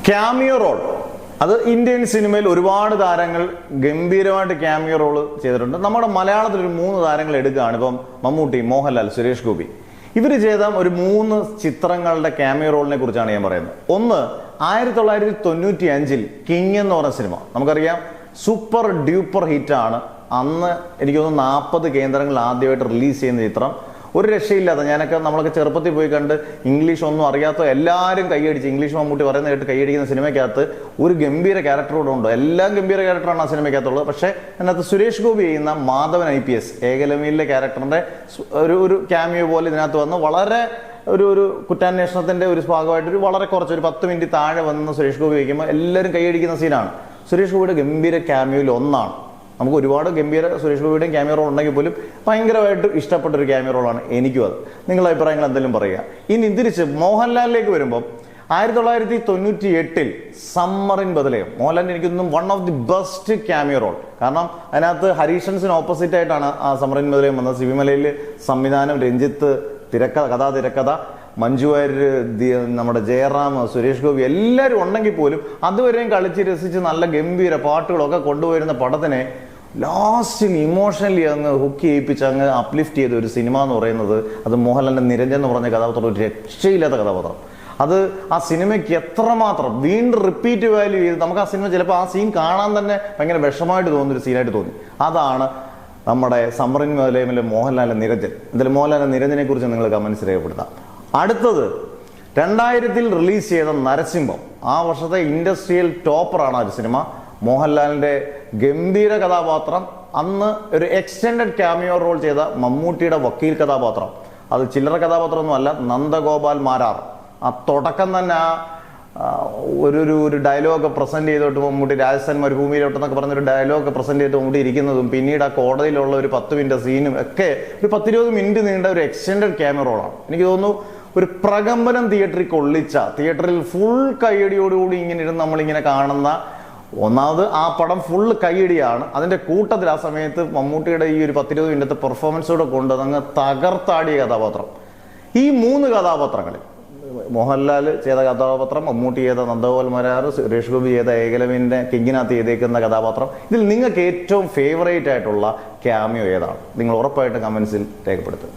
Cameo role അത് Indian സിനിമയിൽ ഒരുപാട് താരങ്ങൾ ഗംഭീരമായിട്ട് ക്യാമിയോ റോൾ ചെയ്തിട്ടുണ്ട്. നമ്മുടെ മലയാളത്തിൽ ഒരു 3 താരങ്ങൾ എടുക്കുകയാണ്. ഇപ്പം മമ്മൂട്ടി, മോഹൻലാൽ, സുരേഷ് ഗോപി. ഇവർ ചെയ്ത ഒരു 3 ചിത്രങ്ങളുടെ ക്യാമിയോ റോളിനെ കുറിച്ചാണ് ഞാൻ പറയുന്നത്. ഒന്ന് 1995 കിങ് എന്ന് പറഞ്ഞ സിനിമ. നമുക്കറിയാം, സൂപ്പർ ഡ്യൂപ്പർ ഹിറ്റാണ്. അന്ന് എനിക്ക് തോന്നുന്നു 40 കേന്ദ്രങ്ങളിൽ ആദ്യമായിട്ട് റിലീസ് ചെയ്യുന്ന ചിത്രം. ഒരു രക്ഷയില്ലാത്ത, നമ്മളൊക്കെ ചെറുപ്പത്തിൽ പോയി കണ്ട് ഇംഗ്ലീഷ് ഒന്നും അറിയാത്ത എല്ലാവരും കൈയടിച്ച്, ഇംഗ്ലീഷ് മമ്മൂട്ടി പറയുന്ന കേട്ട് കൈയടിക്കുന്ന സിനിമയ്ക്കകത്ത് ഒരു ഗംഭീര ക്യാരക്ടറോട് ഉണ്ട്. എല്ലാം ഗംഭീര ക്യാരക്ടറാണ് ആ സിനിമയ്ക്കകത്തുള്ളത്. പക്ഷേ അതിനകത്ത് സുരേഷ് ഗോപി ചെയ്യുന്ന മാധവൻ IPS ഏകലവ്യയിലെ ക്യാരക്ടറിന്റെ ഒരു ക്യാമിയോ പോലെ ഇതിനകത്ത് വന്ന് വളരെ ഒരു കുറ്റാന്വേഷണത്തിന്റെ ഒരു ഭാഗമായിട്ട് വളരെ കുറച്ച് ഒരു 10 മിനിറ്റ് താഴെ വന്ന് സുരേഷ് ഗോപി വയ്ക്കുമ്പോൾ എല്ലാവരും കൈയടിക്കുന്ന സീനാണ്. സുരേഷ് ഗോപിയുടെ ഗംഭീര ക്യാമിയോയിൽ ഒന്നാണ്. നമുക്ക് ഒരുപാട് ഗംഭീര സുരേഷ് ഗോപിയുടെയും ക്യാമിയോ റോൾ ഉണ്ടെങ്കിൽ പോലും ഭയങ്കരമായിട്ട് ഇഷ്ടപ്പെട്ട ഒരു ക്യാമിയോ റോളാണ് എനിക്കും അത്. നിങ്ങളുടെ അഭിപ്രായങ്ങൾ എന്തെങ്കിലും പറയുക. ഇനി തിരിച്ച് മോഹൻലാലിലേക്ക് വരുമ്പോൾ 1998 സമ്മർ ഇൻ ബദലയം. മോഹൻലാലിന് എനിക്കൊന്നും one of the best cameo role. കാരണം അതിനകത്ത് ഹരീഷൻസിന് ഓപ്പോസിറ്റ് ആയിട്ടാണ് ആ സമ്മർ ഇൻ ബദലയം വന്നത്. സിവിമലയിൽ സംവിധാനം, രഞ്ജിത്ത്, തിരക്കഥ, മഞ്ജു വാര്യർ, നമ്മുടെ ജയറാം, സുരേഷ് ഗോപി എല്ലാവരും ഉണ്ടെങ്കിൽ പോലും അതുവരെയും കളിച്ച് രസിച്ച് നല്ല ഗംഭീര പാട്ടുകളൊക്കെ കൊണ്ടുവരുന്ന പടത്തിനെ ലാസ്റ്റിൽ ഇമോഷണലി അങ്ങ് ഹുക്ക് ചെയ്യിപ്പിച്ച് അങ്ങ് അപ്ലിഫ്റ്റ് ചെയ്ത ഒരു സിനിമ എന്ന് പറയുന്നത് അത് മോഹൻലാലിന്റെ നിരഞ്ജൻ എന്ന് പറഞ്ഞ കഥാപാത്രം. ഒരു രക്ഷയില്ലാത്ത കഥാപാത്രം. അത് ആ സിനിമയ്ക്ക് എത്രമാത്രം വീണ്ടും റിപ്പീറ്റ് വാല്യൂ ചെയ്ത് നമുക്ക് ആ സിനിമ ചിലപ്പോൾ ആ സീൻ കാണാൻ തന്നെ ഭയങ്കര വിഷമമായിട്ട് തോന്നുന്നൊരു സീനായിട്ട് തോന്നി. അതാണ് നമ്മുടെ സമ്മർ ഇൻ ബദലയമിലെ മോഹൻലാലിന്റെ നിരഞ്ജൻ. എന്തായാലും മോഹൻലാലിന്റെ നിരഞ്ജനെ കുറിച്ച് നിങ്ങൾ കമന്റ്സ് രേഖപ്പെടുത്താം. അടുത്തത് 2000 റിലീസ് ചെയ്ത നരസിംഹം. ആ വർഷത്തെ ഇൻഡസ്ട്രിയൽ ടോപ്പറാണ് ആ ഒരു സിനിമ. മോഹൻലാലിന്റെ ഗംഭീര കഥാപാത്രം. അന്ന് ഒരു എക്സ്റ്റെൻഡഡ് ക്യാമിയോ റോൾ ചെയ്ത മമ്മൂട്ടിയുടെ വക്കീൽ കഥാപാത്രം. അത് ചില്ലറ കഥാപാത്രമൊന്നും അല്ല. നന്ദഗോപാൽ മാരാർ. ആ തുടക്കം തന്നെ ഒരു ഡയലോഗ് പ്രസന്റ് ചെയ്തോട്ട് മമ്മൂട്ടി രാജസ്ഥാൻ മരുഭൂമിയിലോട്ടെന്നൊക്കെ പറഞ്ഞൊരു ഡയലോഗ് പ്രസന്റ് ചെയ്ത് മമ്മൂട്ടി ഇരിക്കുന്നതും പിന്നീട് ആ കോടതിയിലുള്ള ഒരു 10 മിനിറ്റ് സീനും ഒക്കെ ഒരു 10-20 മിനിറ്റ് നീണ്ട ഒരു എക്സ്റ്റെൻഡഡ് ക്യാമിയോ റോളാണ്. എനിക്ക് തോന്നുന്നു ഒരു പ്രകമ്പനം തിയേറ്ററിൽ കൊള്ളിച്ച, തിയേറ്ററിൽ ഫുൾ കയ്യടിയോടുകൂടി ഇങ്ങനെ ഇരുന്ന് നമ്മളിങ്ങനെ കാണുന്ന, ഒന്നാമത് ആ പടം ഫുൾ കയ്യടിയാണ്. അതിന്റെ കൂട്ടത്തിൽ ആ സമയത്ത് മമ്മൂട്ടിയുടെ ഈ ഒരു 10-20 മിനിറ്റത്തെ പെർഫോമൻസോടെ കൊണ്ട് അങ്ങ് തകർത്താടിയ കഥാപാത്രം. ഈ 3 കഥാപാത്രങ്ങളിൽ മോഹൻലാൽ ചെയ്ത കഥാപാത്രം, മമ്മൂട്ടി ചെയ്ത നന്ദഗോപാൽ മാരാർ, സുരേഷ് ഗോപി ചെയ്ത ഏകലവ്യന്റെ കിങ്ങിനകത്ത് ചെയ്തേക്കുന്ന കഥാപാത്രം, ഇതിൽ നിങ്ങൾക്ക് ഏറ്റവും ഫേവറേറ്റ് ആയിട്ടുള്ള ക്യാമിയോ ഏതാണ്? നിങ്ങൾ ഉറപ്പായിട്ടും കമന്റ്സിൽ രേഖപ്പെടുത്തുക.